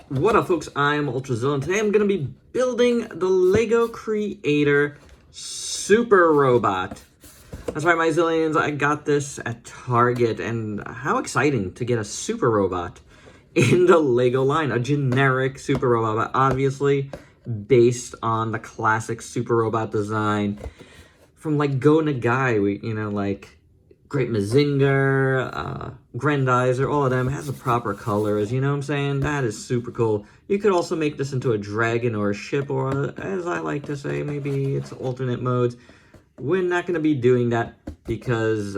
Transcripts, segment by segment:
What up, folks? I'm Ultrazilla, and today I'm going to be building the LEGO Creator Super Robot. That's right, my Zillions, I got this at Target, and how exciting to get a Super Robot in the LEGO line. A generic Super Robot, but obviously based on the classic Super Robot design from, like, Go Nagai, like Great Mazinger, Grandizer, all of them, has the proper colors, you know what I'm saying? That is super cool. You could also make this into a dragon or a ship, or as I like to say, maybe it's alternate modes. We're not going to be doing that because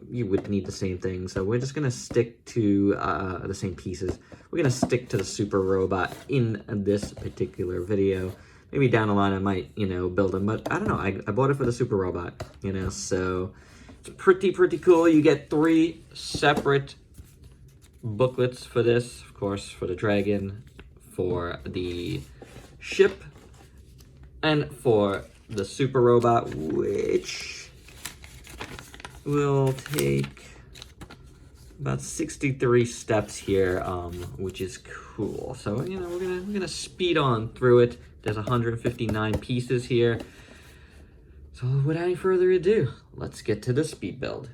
you would need the same thing, so we're just going to stick to the same pieces. We're going to stick to the Super Robot in this particular video. Maybe down the line I might, build them, but I don't know. I bought it for the Super Robot, so it's pretty cool. You get 3 separate booklets for this, of course, for the dragon, for the ship, and for the Super Robot, which will take about 63 steps here, which is cool. So, we're gonna speed on through it. There's 159 pieces here. So without any further ado, let's get to the speed build.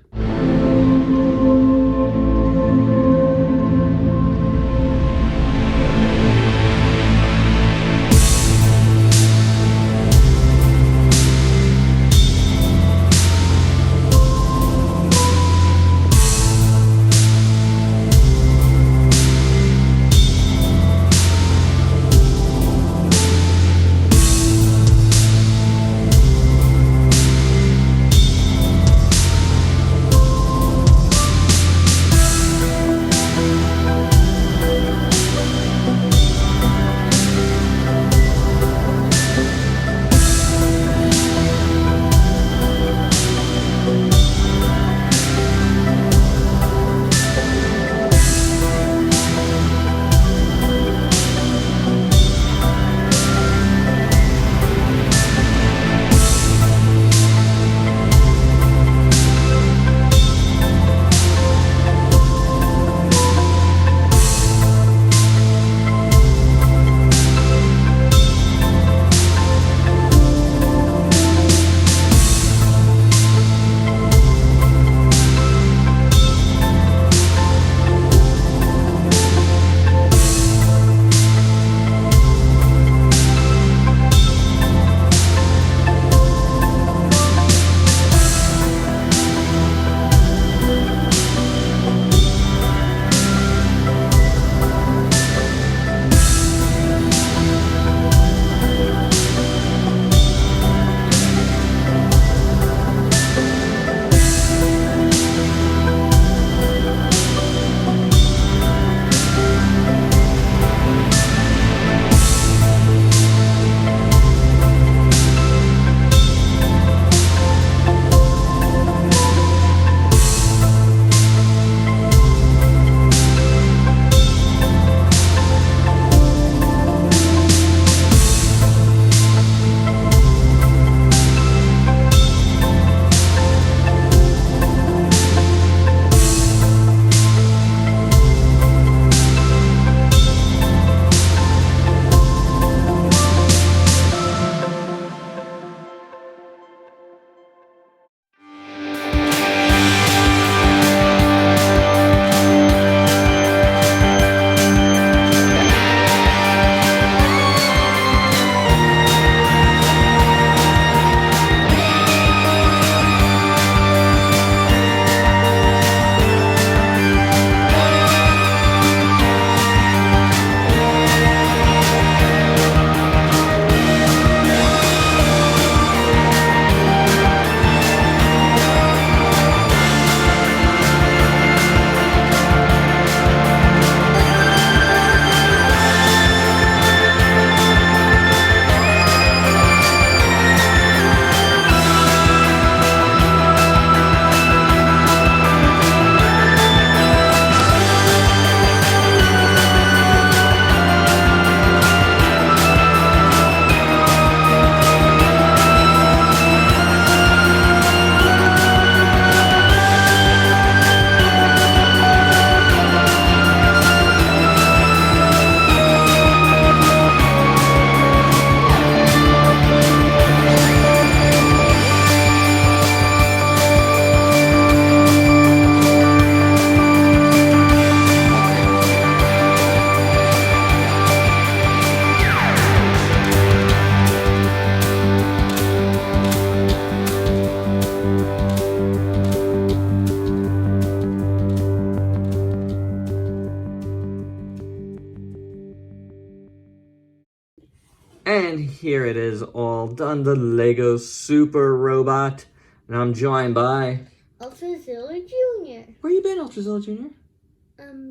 And here it is, all done, the Lego Super Robot. And I'm joined by... Ultrazilla Jr. Where you been, Ultrazilla Jr.?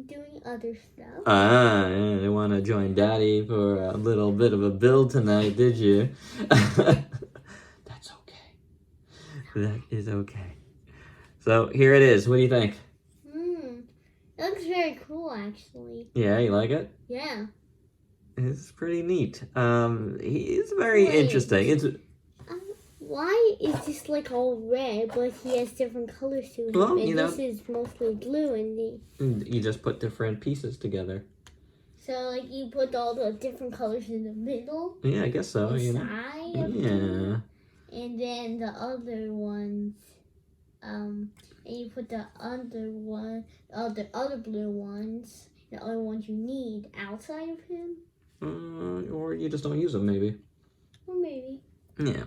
Doing other stuff. Ah, yeah, they want to join Daddy for a little bit of a build tonight, did you? That's okay. That is okay. So, here it is. What do you think? It looks very cool, actually. Yeah, you like it? Yeah. It's pretty neat. He's very interesting. It's why is this like all red, but he has different colors to him? Well, and this is mostly blue, and you just put different pieces together. So, like, you put all the different colors in the middle. Yeah, I guess so. Inside of yeah. them, and then the other ones, and you put the other one, the other blue ones, the other ones you need outside of him. Or you just don't use them, maybe. Or maybe. Yeah.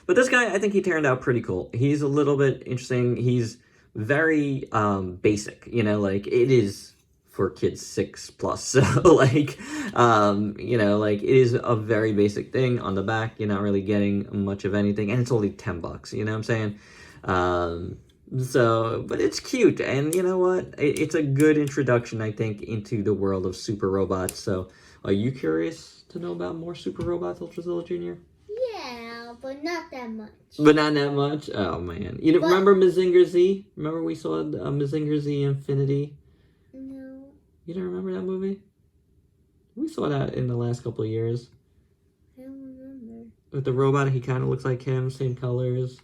But this guy, I think he turned out pretty cool. He's a little bit interesting. He's very basic, like it is for kids 6+. So like, like it is a very basic thing on the back. You're not really getting much of anything. And it's only $10, you know what I'm saying? But it's cute. And you know what? It's a good introduction, I think, into the world of super robots. So are you curious to know about more super robots, Ultrazilla Jr.? Yeah, but not that much. But not that much? Oh, man. You remember Mazinger Z? Remember we saw Mazinger Z Infinity? No. You don't remember that movie? We saw that in the last couple of years. I don't remember. With the robot, he kind of looks like him, same colors.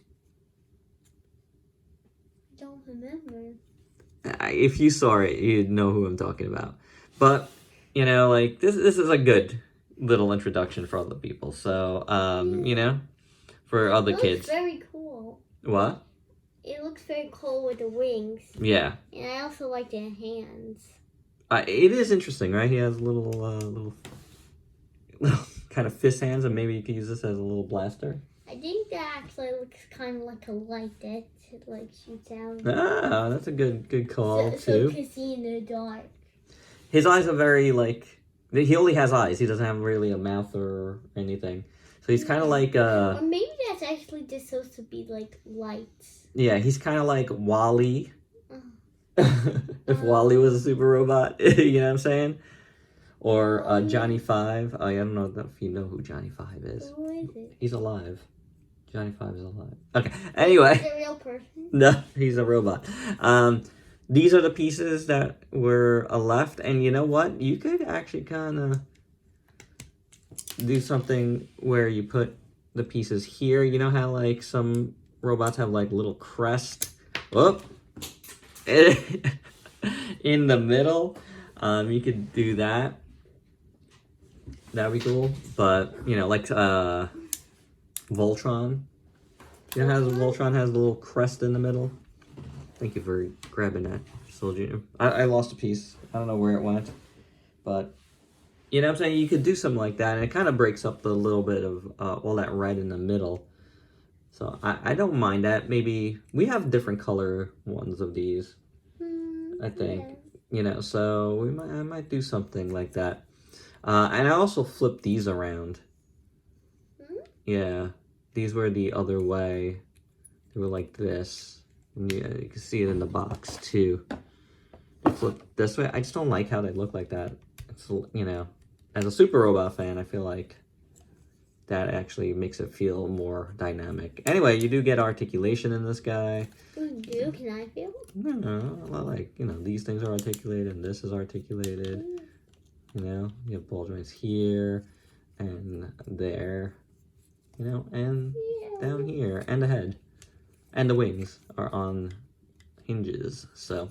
I don't remember. If you saw it, you'd know who I'm talking about. But, like, this is a good little introduction for other people. So, for other kids. It looks very cool. What? It looks very cool with the wings. Yeah. And I also like the hands. It is interesting, right? He has little kind of fist hands, and maybe you could use this as a little blaster. I think that actually looks kind of like a light that like shoots out. Ah, that's a good call, so you too. can see in the dark. His eyes are very, he only has eyes. He doesn't have really a mouth or anything. So he's kind of like, Or maybe that's actually just supposed to be, like, lights. Yeah, he's kind of like WALL-E. If WALL-E was a super robot, you know what I'm saying? Or Johnny 5. I don't know if you know who Johnny 5 is. Who is it? He's alive. Johnny 5 is alive. Okay, anyway. Is it a real person? No, he's a robot. These are the pieces that were left, and you know what? You could actually kind of do something where you put the pieces here. You know how, like, some robots have, like, little crest? Whoop! In the middle. You could do that. That'd be cool. But, like, Voltron. You know how Voltron has the little crest in the middle? Thank you for grabbing that, Soldier. I lost a piece. I don't know where it went. But, you know what I'm saying? You could do something like that, and it kind of breaks up the little bit of all that red in the middle. So, I don't mind that. Maybe we have different color ones of these, I think. Yeah. So I might do something like that. And I also flipped these around. Yeah. These were the other way. They were like this. Yeah, you can see it in the box too. Flip this way. I just don't like how they look like that. It's, as a super robot fan, I feel like that actually makes it feel more dynamic. Anyway, you do get articulation in this guy. You do? Can I feel? No, like, these things are articulated and this is articulated. You have ball joints here and there, and down here, and the head. And the wings are on hinges, so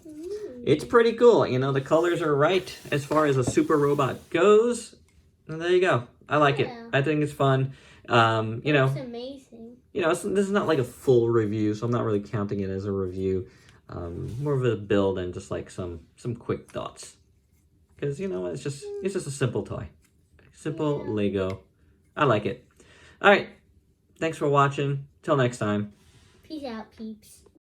it's pretty cool. The colors are right as far as a super robot goes. And there you go. I like it. I think it's fun. It's amazing. This is not like a full review, so I'm not really counting it as a review. More of a build and just like some quick thoughts. Because it's just a simple toy, simple Lego. I like it. All right. Thanks for watching. Till next time. Peace out, peeps.